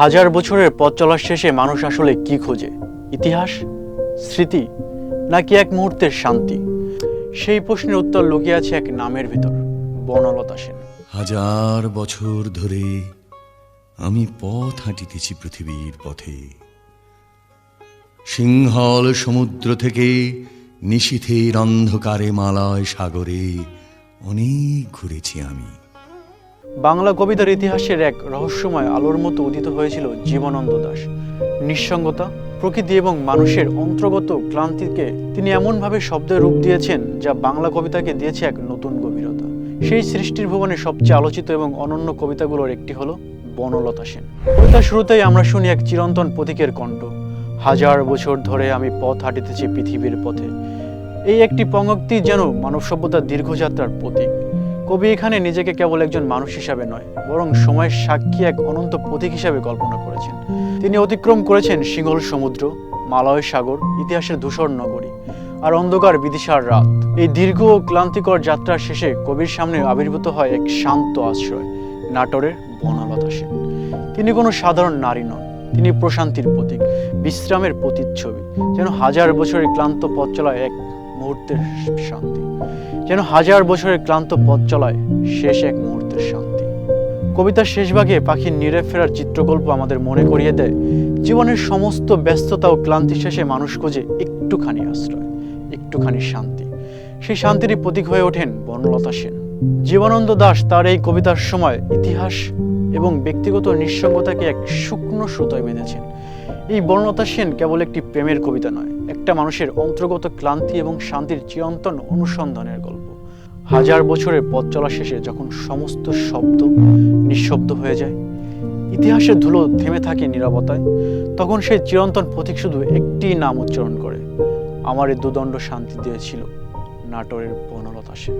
হাজার বছরের পথ চলার শেষে মানুষ আসলে কি খোঁজে? ইতিহাস, স্মৃতি, নাকি এক মুহূর্তের শান্তি? সেই প্রশ্নের উত্তর লুকিয়ে আছে এক নামের ভিতর, বনলতা সেন। হাজার বছর ধরে আমি পথ হাঁটিতেছি পৃথিবীর পথে, সিংহল সমুদ্র থেকে নিশীথের অন্ধকারে মালয় সাগরে অনেক ঘুরেছি আমি। বাংলা কবিতার ইতিহাসের এক রহস্যময় আলোর মতো উদিত হয়েছিল জীবনানন্দ দাশ। নিঃসঙ্গতা, প্রকৃতি এবং মানুষের অন্তর্গত ক্লান্তিকে তিনি এমনভাবে শব্দে রূপ দিয়েছেন যা বাংলা কবিতাকে দিয়েছে এক নতুন গভীরতা। সেই সৃষ্টির ভুবনে সবচেয়ে আলোচিত এবং অনন্য কবিতাগুলোর একটি হলো বনলতা সেন। কবিতার শুরুতেই আমরা শুনি এক চিরন্তন প্রতীকের কণ্ঠ। হাজার বছর ধরে আমি পথ হাঁটিতেছি পৃথিবীর পথে। এই একটি পঙ্ক্তি যেন মানব সভ্যতার দীর্ঘযাত্রার প্রতীক। কবি এখানে নিজেকে কেবল একজন মানুষ হিসাবে নয়, বরং সময়ের সাক্ষী এক অনন্ত প্রতীক হিসাবে কল্পনা করেছেন। তিনি অতিক্রম করেছেন সিংহল সমুদ্র, মালয় সাগর, ইতিহাসের ধূসর নগরী আর অন্ধকার বিদিশার রাত। এই দীর্ঘ ও ক্লান্তিকর যাত্রার শেষে কবির সামনে আবির্ভূত হয় এক শান্ত আশ্রয়, নাটোরের বনলতা সেন। তিনি কোনো সাধারণ নারী নন, তিনি প্রশান্তির প্রতীক, বিশ্রামের প্রতিচ্ছবি। যেন হাজার বছরের ক্লান্ত পথ চলায় এক মুহূর্তের শান্তি, যেন হাজার বছরের ক্লান্ত পথ চলায় শেষ এক মুহূর্তের শান্তি। কবিতার শেষ ভাগে পাখির নিরে ফেরার চিত্রকল্প আমাদের মনে করিয়ে দেয় জীবনের সমস্ত ব্যস্ততা ও ক্লান্তি শেষে মানুষ খোঁজে একটুখানি আশ্রয়, একটুখানি শান্তি। সেই শান্তিরই প্রতীক হয়ে ওঠেন বনলতা সেন। জীবনানন্দ দাশ তার এই কবিতার সময় ইতিহাস এবং ব্যক্তিগত নিঃসঙ্গতাকে এক শুকনো সুতোয় বেঁধেছেন। এই বনলতা সেন কেবল একটি প্রেমের কবিতা নয়, একটা মানুষের অন্তর্গত ক্লান্তি এবং শান্তির চিরন্তন অনুসন্ধানের গল্প। হাজার বছরের পথ চলা শেষে যখন সমস্ত শব্দ নিঃশব্দ হয়ে যায়, ইতিহাসের ধুলো থেমে থাকে নীরবতায়, তখন সেই চিরন্তন প্রতীক শুধু একটি নাম উচ্চারণ করে, আমার এই দুদণ্ড শান্তি দিয়েছিল নাটোরের বনলতা সেন।